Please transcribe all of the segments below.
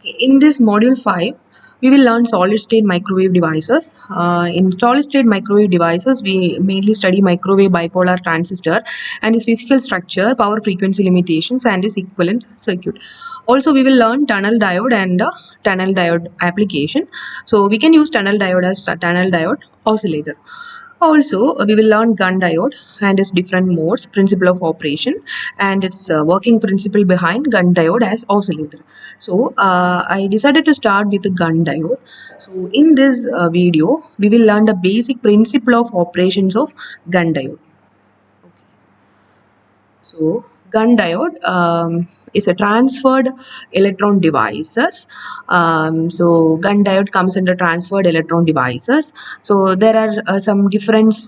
In this module 5, we will learn solid state microwave devices. In solid state microwave devices, we mainly study microwave bipolar transistor and its physical structure, power frequency limitations, and its equivalent circuit. Also, we will learn tunnel diode and tunnel diode application. So, we can use tunnel diode as a tunnel diode oscillator. Also, we will learn gun diode and its different modes, principle of operation, and its working principle behind gun diode as oscillator. So, I decided to start with the gun diode. So, in this video, we will learn the basic principle of operations of gun diode. So, gun diode is a transferred electron devices. So, gun diode comes under transferred electron devices. So, there are some difference.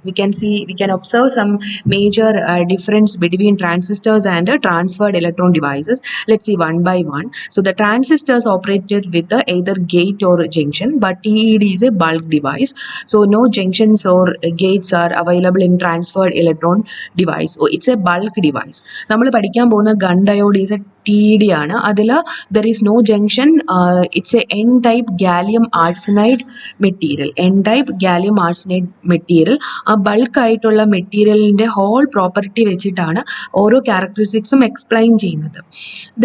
We can observe some major difference between transistors and transferred electron devices. Let's see one by one. So, the transistors operated with the either gate or junction, but TED is a bulk device. So, no junctions or gates are available in transferred electron device. So, it's a bulk device. നമ്മൾ പഠിക്കാൻ പോകുന്ന Gunn diode is a TED ആണ്. അതിൽ there is no junction. It's a N type gallium arsenide material. N type gallium arsenide material. ആ bulk ആയിട്ടുള്ള മെറ്റീരിയലിൻ്റെ whole property വെച്ചിട്ടാണ് ഓരോ ക്യാരക്ടറിസ്റ്റിക്സും എക്സ്പ്ലെയിൻ ചെയ്യുന്നത്.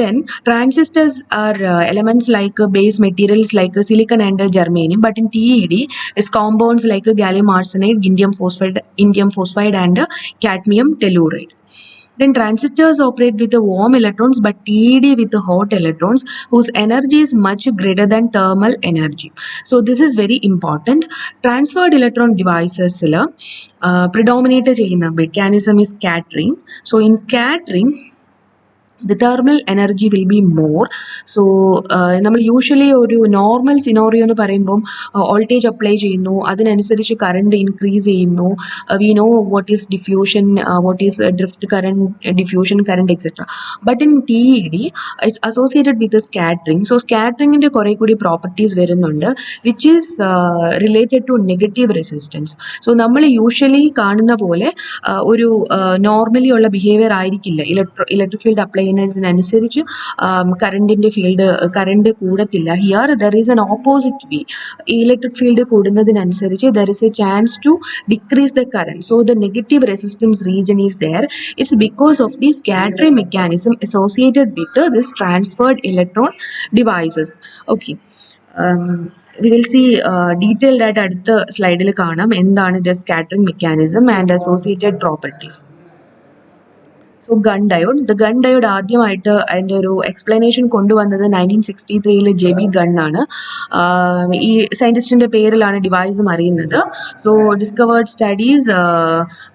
Then transistors are elements like base materials like silicon and germanium, but in TED is compounds like gallium arsenide, indium phosphide and cadmium telluride. Then transistors operate with the warm electrons but TED with the hot electrons whose energy is much greater than thermal energy. So this is very important. Transferred electron devices predominate ചെയ്യുന്ന mechanism is scattering. So in scattering, the thermal energy will be more. So നമ്മൾ usually ഒരു normal scenario എന്ന് പറയുമ്പം voltage apply ചെയ്യുന്നു, അതിനനുസരിച്ച് current increase ചെയ്യുന്നു. We know what is diffusion, what is drift current, diffusion current etcetera. But in TED it's associated with scattering. So സ്കാറ്ററിങ്ങിൻ്റെ കുറേ കൂടി പ്രോപ്പർട്ടീസ് വരുന്നുണ്ട് which is related to negative resistance. So നമ്മൾ usually കാണുന്ന പോലെ ഒരു normally ഉള്ള ബിഹേവിയർ ആയിരിക്കില്ല. ഇലക്ട്രിക് ഫീൽഡ് അപ്ലൈ അനുസരിച്ച് കറണ്ടിന്റെ ഫീൽഡ് കറണ്ട് കൂടത്തില്ല. Here there is an opposite way. Electric field കൂടുന്നതിനനുസരിച്ച് there is a chance to decrease the current. So the negative resistance region is there. It's because of the scattering mechanism associated with this transferred electron devices. Okay, we will see detailed ആയിട്ട് അടുത്ത സ്ലൈഡിൽ കാണാം എന്താണ് the scattering mechanism and associated properties. So Gunn diode, the Gunn diode ആദ്യമായിട്ട് അതിൻ്റെ ഒരു explanation കൊണ്ടുവന്നത് 1963 JB gun ആണ്. ഈ സയൻറ്റിസ്റ്റിൻ്റെ പേരിലാണ് ഡിവൈസും അറിയുന്നത്. So discovered studies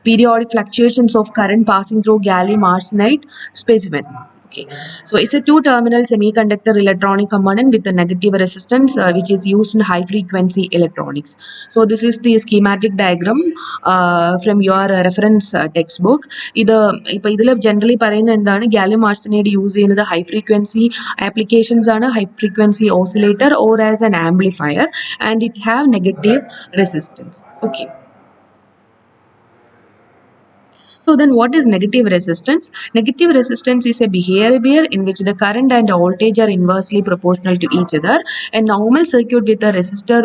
periodic fluctuations of current passing through gallium arsenide specimen. Okay, so it's a two-terminal semiconductor electronic component with a negative resistance which is used in high-frequency electronics. So this is the schematic diagram from your reference textbook. ഇപ്പോൾ ഇതിൽ generally പറയുന്ന എന്താണ്, gallium arsenide use ചെയ്യുന്നത് high frequency applications ആണ്, high frequency oscillator or as an amplifier, and it have negative resistance. Okay, so then what is negative resistance? Negative resistance is a behavior in which the current and voltage are inversely proportional to each other. A normal circuit with a resistor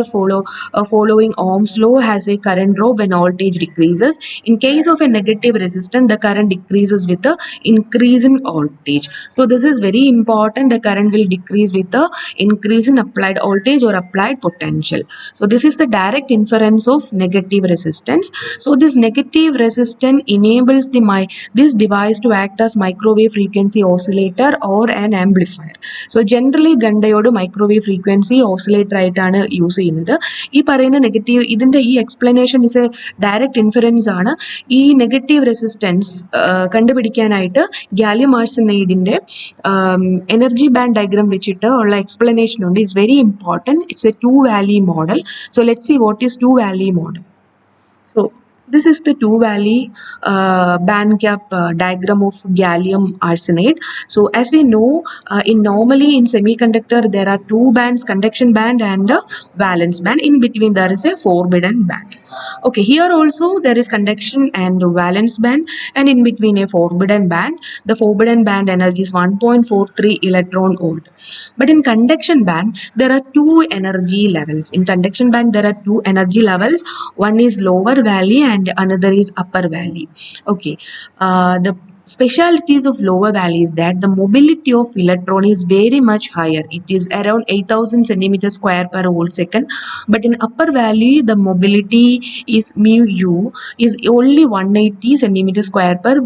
following Ohm's law has a current drop when voltage decreases. In case of a negative resistance, the current decreases with the increase in voltage. So this is very important. The current will decrease with the increase in applied voltage or applied potential. So this is the direct inference of negative resistance. So this negative resistance enables this device to act as microwave frequency oscillator or an amplifier. So generally gun diode microwave frequency oscillator ആയിട്ടാണ് use ചെയ്യുന്നത്. ഈ പറയുന്ന negative, ഇതിൻ്റെ ഈ explanation is a direct inference ആണ്. ഈ negative resistance കണ്ടുപിടിക്കാനായിട്ട് gallium ആർസനൈഡിൻ്റെ എനർജി ബാൻഡ് ഡയഗ്രാം വെച്ചിട്ട് ഉള്ള എക്സ്പ്ലനേഷൻ ഉണ്ട്. It's very important. It's a two valley model. So let's see what is two valley model. So This is the two valley band gap diagram of gallium arsenide. So as we know, normally in semiconductor there are two bands, conduction band and a valence band. In between there is a forbidden band. Okay, here also there is conduction and valence band, and in between a forbidden band. The forbidden band energy is 1.43 electron volt. But in conduction band there are two energy levels. In conduction band there are two energy levels. One is lower valley and another is upper valley. Okay, the specialities of lower valley is that the mobility of electron is very much higher. It is around 8000 centimeters square per volt second. But in upper valley the mobility is mu u is only 180 centimeters square per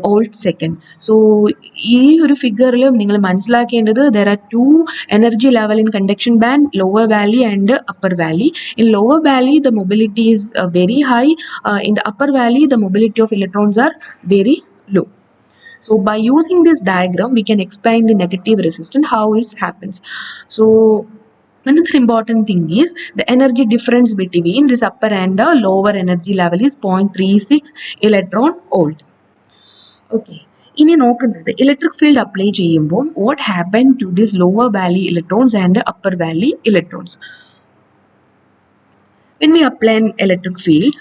volt second. So ഈ ഒരു ഫിഗറിൽ നിങ്ങൾ മനസ്സിലാക്കേണ്ടത് there are two energy level in conduction band, lower valley and upper valley. In lower valley the mobility is very high. In the upper valley the mobility of electrons are very low. So by using this diagram we can explain the negative resistance, how it happens. So another important thing is the energy difference between this upper and the lower energy level is 0.36 electron volt. Okay, ഇനി നോക്കുന്നത് electric field apply ചെയ്യുമ്പോൾ what happened to this lower valley electrons and the upper valley electrons. When we apply an electric field,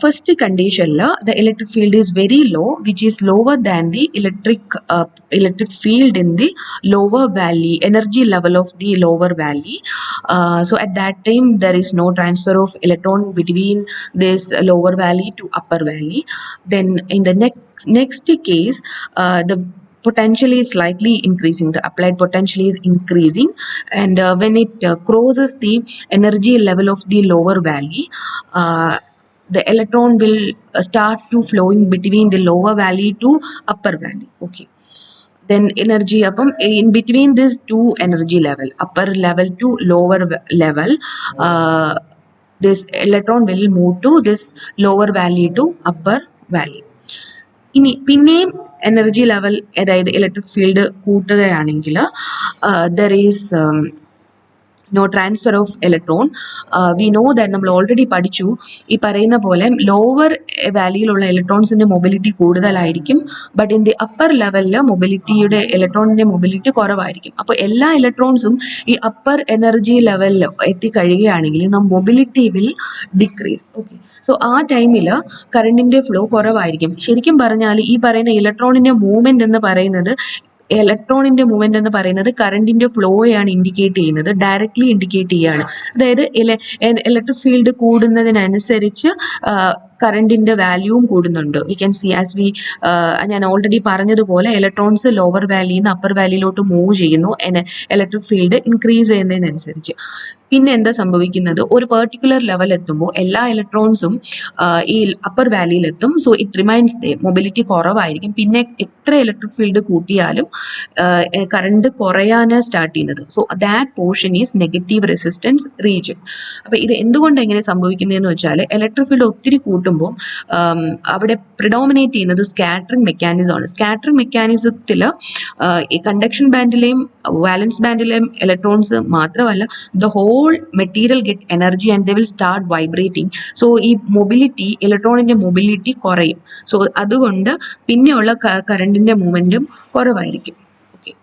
first condition the electric field is very low, which is lower than the electric field in the lower valley, energy level of the lower valley. So at that time there is no transfer of electron between this lower valley to upper valley. Then in the next case, the potential is slightly increasing, the applied potential is increasing, and when it crosses the energy level of the lower valley, the electron will start to flowing between the lower valley to upper valley. Okay, then energy upon in between this two energy level, upper level to lower level, this electron will move to this lower valley to upper valley. ഇനി പിന്നെയും energy level, അതായത് electric field കൂട്ടുകയാണെങ്കിൽ there is no transfer of electron. We know that നമ്മൾ already പഠിച്ചു, ഈ പറയുന്ന പോലെ lower വാല്യൂയിലുള്ള ഇലക്ട്രോൺസിന്റെ mobility കൂടുതലായിരിക്കും, ബട്ട് ഇൻ ദി അപ്പർ ലെവലിൽ മൊബിലിറ്റിയുടെ ഇലക്ട്രോണിന്റെ മൊബിലിറ്റി കുറവായിരിക്കും. അപ്പോൾ എല്ലാ ഇലക്ട്രോൺസും ഈ അപ്പർ എനർജി ലെവലിൽ എത്തിക്കഴിയുകയാണെങ്കിൽ mobility will decrease. Okay, so ആ ടൈമിൽ കറണ്ടിന്റെ ഫ്ലോ കുറവായിരിക്കും. ശരിക്കും പറഞ്ഞാൽ ഈ പറയുന്ന ഇലക്ട്രോണിന്റെ മൂവ്മെന്റ് എന്ന് പറയുന്നത്, ഇലക്ട്രോണിന്റെ മൂവ്മെന്റ് എന്ന് പറയുന്നത് കറണ്ടിന്റെ ഫ്ലോയാണ് ഇൻഡിക്കേറ്റ് ചെയ്യുന്നത്, ഡയറക്ട്ലി ഇൻഡിക്കേറ്റ് ചെയ്യുകയാണ്. അതായത് ഇലക്ട്രിക് ഫീൽഡ് കൂടുന്നതിനനുസരിച്ച് കറണ്ടിന്റെ വാല്യൂവും കൂടുന്നുണ്ട്. We can see as we, ഞാൻ ഓൾറെഡി പറഞ്ഞതുപോലെ ഇലക്ട്രോൺസ് ലോവർ വാല്യൂയിൽ നിന്ന് അപ്പർ വാല്യൂയിലോട്ട് മൂവ് ചെയ്യുന്നു ഇലക്ട്രിക് ഫീൽഡ് ഇൻക്രീസ് ചെയ്യുന്നതിനനുസരിച്ച്. പിന്നെ എന്താ സംഭവിക്കുന്നത്, ഒരു പെർട്ടിക്കുലർ ലെവൽ എത്തുമ്പോൾ എല്ലാ ഇലക്ട്രോൺസും ഈ അപ്പർ വാല്യൂയിൽ എത്തും. So it remains they, mobility കുറവായിരിക്കും. പിന്നെ എത്ര ഇലക്ട്രിക് ഫീൽഡ് കൂട്ടിയാലും കറണ്ട് കുറയാനാണ് സ്റ്റാർട്ട് ചെയ്യുന്നത്. So that portion is negative resistance region. അപ്പോൾ ഇത് എന്തുകൊണ്ട് എങ്ങനെ സംഭവിക്കുന്നതെന്ന് വെച്ചാൽ, ഇലക്ട്രിക് ഫീൽഡ് ഒത്തിരി കൂട്ടുമ്പോൾ അവിടെ പ്രിഡോമിനേറ്റ് ചെയ്യുന്നത് സ്കാറ്ററിംഗ് മെക്കാനിസം ആണ്. സ്കാറ്ററിംഗ് മെക്കാനിസത്തിൽ ഈ കണ്ടക്ഷൻ ബാൻഡിലെയും വാലൻസ് ബാൻഡിലെയും ഇലക്ട്രോൺസ് മാത്രമല്ല, the whole material get energy and they will start vibrating. So ഈ മൊബിലിറ്റി, ഇലക്ട്രോണിന്റെ മൊബിലിറ്റി കുറയും. സോ അതുകൊണ്ട് പിന്നെയുള്ള കറണ്ടിന്റെ മൂവ്മെന്റും കുറവായിരിക്കും. Okay,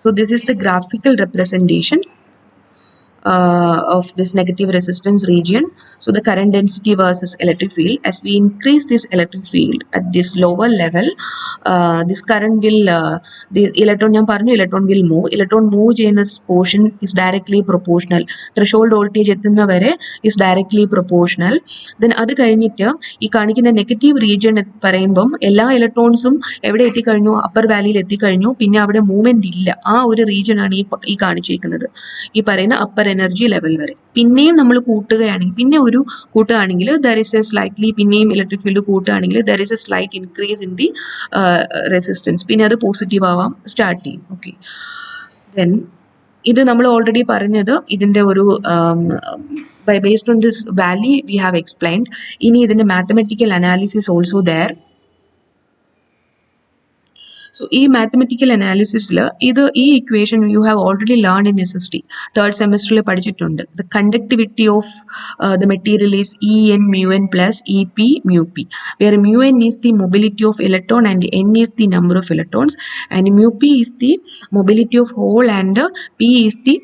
so this is the graphical representation of this negative resistance region. So the current density versus electric field. As we increase this electric field at this lower level, this current will, the electron will move. Electron move ചെയ്യുന്ന portion is directly proportional. Threshold voltage എത്തുന്ന വരെ is directly proportional. Then അത് കഴിഞ്ഞിട്ട് ഈ കാണിക്കുന്ന negative region പറയുമ്പം എല്ലാ ഇലക്ട്രോൺസും എവിടെ എത്തിക്കഴിഞ്ഞു, അപ്പർ വാല്യൂയിൽ എത്തിക്കഴിഞ്ഞു. പിന്നെ അവിടെ മൂവ്മെന്റ് ഇല്ല. ആ ഒരു റീജിയൻ ആണ് ഈ കാണിച്ചിരിക്കുന്നത്, ഈ പറയുന്ന അപ്പർ എനർജി ലെവൽ വരെ. പിന്നെയും നമ്മൾ കൂട്ടുകയാണെങ്കിൽ there is a slightly, പിന്നെയും ഇലക്ട്രിക് ഫീൽഡ് കൂട്ടുകയാണെങ്കിൽ there is a slight increase in the resistance. പിന്നെ അത് പോസിറ്റീവ് ആവാൻ സ്റ്റാർട്ട് ചെയ്യും. ഓക്കെ, ദെൻ ഇത് നമ്മൾ ഓൾറെഡി പറഞ്ഞത് ഇതിന്റെ ഒരു based on this value we have explained. ഇനി ഇതിന്റെ mathematical analysis also there. So ഈ mathematical analysisൽ ഈ equation you have already learned in SST third semesterൽ പഠിച്ചിട്ടുണ്ട്. The conductivity of the material is En mu n plus Ep mu p, where mu n is the mobility of electron and n is the number of electrons, and mu p is the mobility of hole and p is the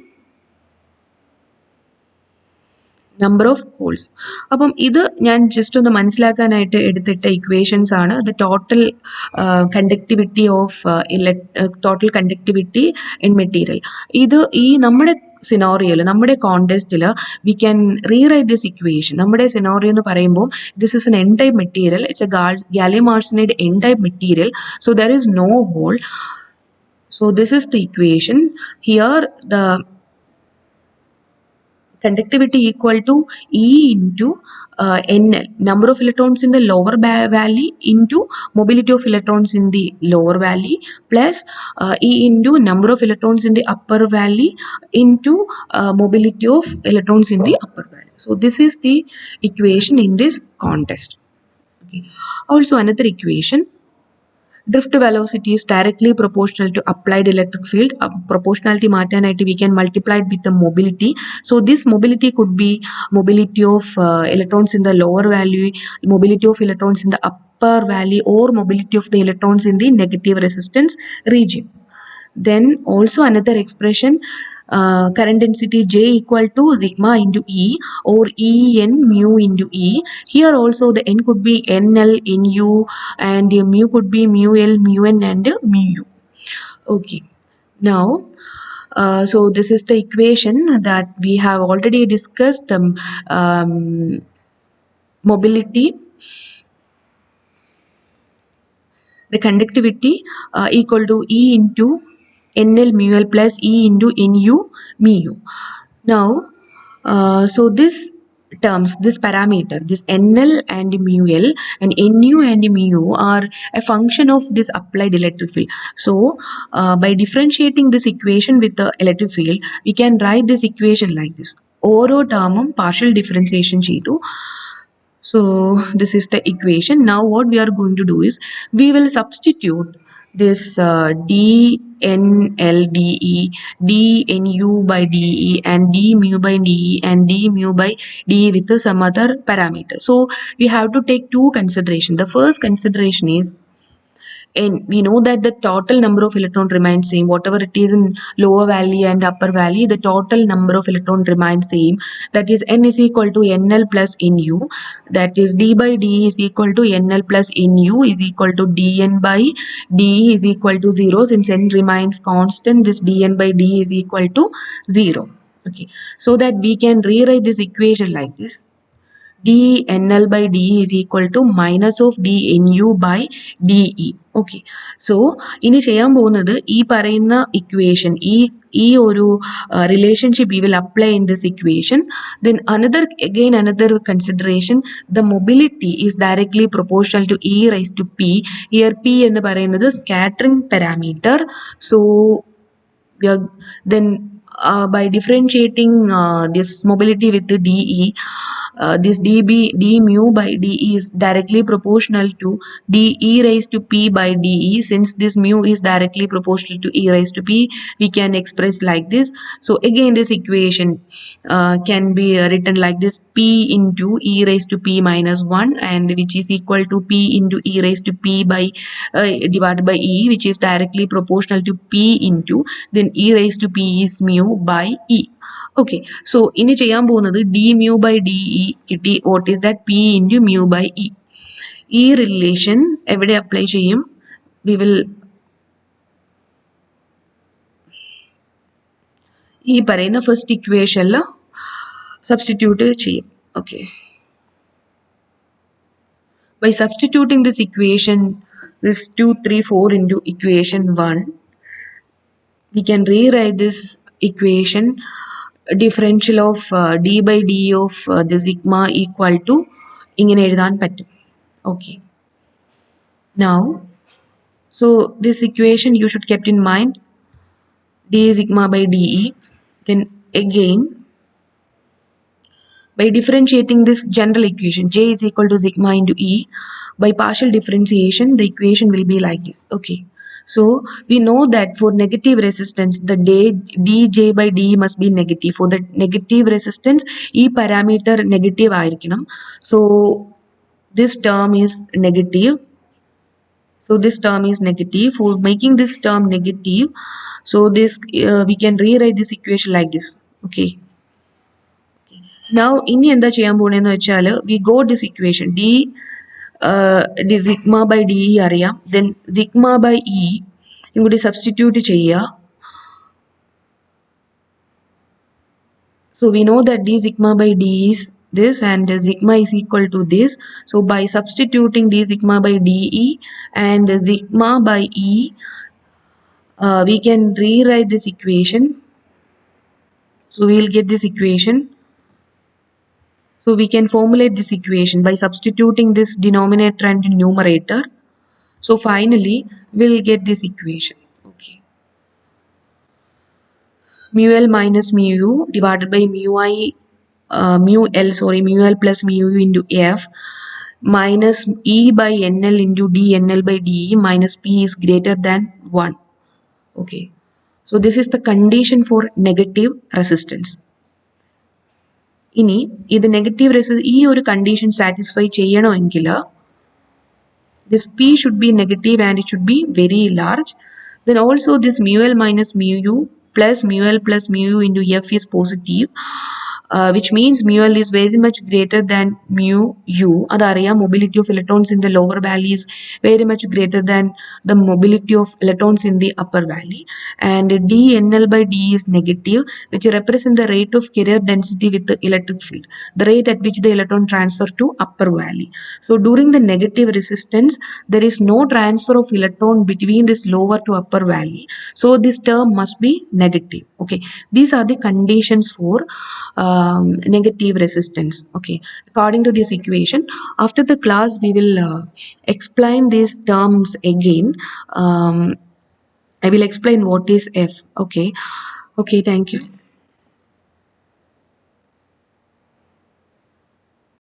number of holes. അപ്പം ഇത് ഞാൻ just ഒന്ന് മനസ്സിലാക്കാനായിട്ട് എടുത്തിട്ട equations ആണ് the total conductivity of total conductivity in material. ഇത് ഈ നമ്മുടെ സിനോറിയോയിൽ നമ്മുടെ കോണ്ടെസ്റ്റിൽ we can rewrite this equation. നമ്മുടെ സിനോറിയോ എന്ന് പറയുമ്പോൾ this is N N type material, it's a gallium arsenide N type material, so there is no hole. So this is the equation. Here the conductivity equal to E into NL, number of electrons in the lower valley into mobility of electrons in the lower valley, plus E into number of electrons in the upper valley into mobility of electrons in the upper valley. So this is the equation in this contest. Okay. Also another equation, drift velocity is directly proportional to applied electric field. Proportionality മാറ്റാനായിട്ട് we can multiply it with the mobility. So this mobility could be mobility of electrons in the lower valley, mobility of electrons in the upper valley, or mobility of the electrons in the negative resistance region. Then also another expression, current density J equal to sigma into E or En mu into E. Here also the N could be NL, NU, and mu could be mu L, mu N, and mu U. Okay. Now, so this is the equation that we have already discussed. Mobility, the conductivity equal to E into NL mu L plus E into NU mu U. Now, so this terms, this parameter, this NL and mu L and NU and mu U are a function of this applied electric field. So, by differentiating this equation with the electric field, we can write this equation like this. ഓരോ ടേമും partial differentiation ചെയ്തു. So this is the equation. Now what we are going to do is we will substitute this dNLDE, dNu by dE, and d mu by dE, and d mu by dE with some other parameter. So we have to take two consideration. The first consideration is N. We know that the total number of electron remains same, whatever it is in lower valley and upper valley, the total number of electron remains same. That is N is equal to NL plus NU. That is d by d is equal to NL plus NU is equal to dN by d is equal to 0. Since N remains constant, this dN by d is equal to 0. Okay, so that we can rewrite this equation like this. dNL by d is equal to minus of dNu by dE. Okay, so ഇനി ചെയ്യാൻ പോകുന്നത് ഈ പറയുന്ന equation, ഈ ഒരു relationship we will apply in this equation. Then another consideration, the mobility is directly proportional to E raised to P. Here P എന്ന് പറയുന്നത് scattering parameter. So we are then by differentiating this mobility with the dE, this d mu by dE is directly proportional to dE raised to P by dE. Since this mu is directly proportional to E raised to P, we can express like this. So again this equation can be written like this: P into E raised to P minus 1, and which is equal to P into E raised to P by divided by E, which is directly proportional to P into then E raised to P is mu by E. Okay, so ഇനി ചെയ്യാൻ പോകുന്നത് d mu by dE കിട്ടി. What is that? P into mu by E. ഈ relation എവിടെ apply ചെയ്യും? We will ഈ പറയുന്ന first ഇക്വേഷനിൽ സബ്സ്റ്റിറ്റ്യൂട്ട് ചെയ്യും. Okay, by substituting this equation, this 2, 3, 4 into equation 1, we can rewrite this equation differential of d by d of the sigma equal to ഇങ്ങനെ എഴുതാൻ പറ്റും. Okay, now so this equation you should kept in mind, d sigma by dE. Then again by differentiating this general equation, J is equal to sigma into E, by partial differentiation the equation will be like this. Okay, So we know that for negative resistance the dj by d must be negative. For the negative resistance e parameter negative ആയിരിക്കണം. So this term is negative. So this term is negative. For making this term negative, so this we can rewrite this equation like this. Okay. Now ഇനി എന്താ ചെയ്യാൻ പോണെന്ന് വെച്ചാൽ we got this equation d sigma by de അറിയാം, then sigma by e ഇങ്ങോട്ട് substitute ചെയ്യുക. So we know that d sigma by d is this and sigma is equal to this. So by substituting d sigma by de and sigma by e, we can rewrite this equation. So we will get this equation. So we can formulate this equation by substituting this denominator and numerator. So finally we'll get this equation. Okay. Mu L minus mu u divided by mu L plus mu u into F minus E by NL into dNL by dE minus P is greater than 1. Okay. So this is the condition for negative resistance. ഇനി ഇത് negative ഈ ഒരു condition satisfy ചെയ്യണമെങ്കിൽ this P should be negative and it should be very large. Then also this mu L minus mu u plus mu L plus mu u into F is positive, which means mu L is very much greater than mu u. Adariya mobility of electrons in the lower valley is very much greater than the mobility of electrons in the upper valley. And dNL by d is negative, which represents the rate of carrier density with the electric field, the rate at which the electron transfer to upper valley. So during the negative resistance, there is no transfer of electron between this lower to upper valley. So this term must be negative. Okay, these are the conditions for negative resistance. Okay, according to this equation, after the class we will explain these terms again. I will explain what is F. Okay, thank you.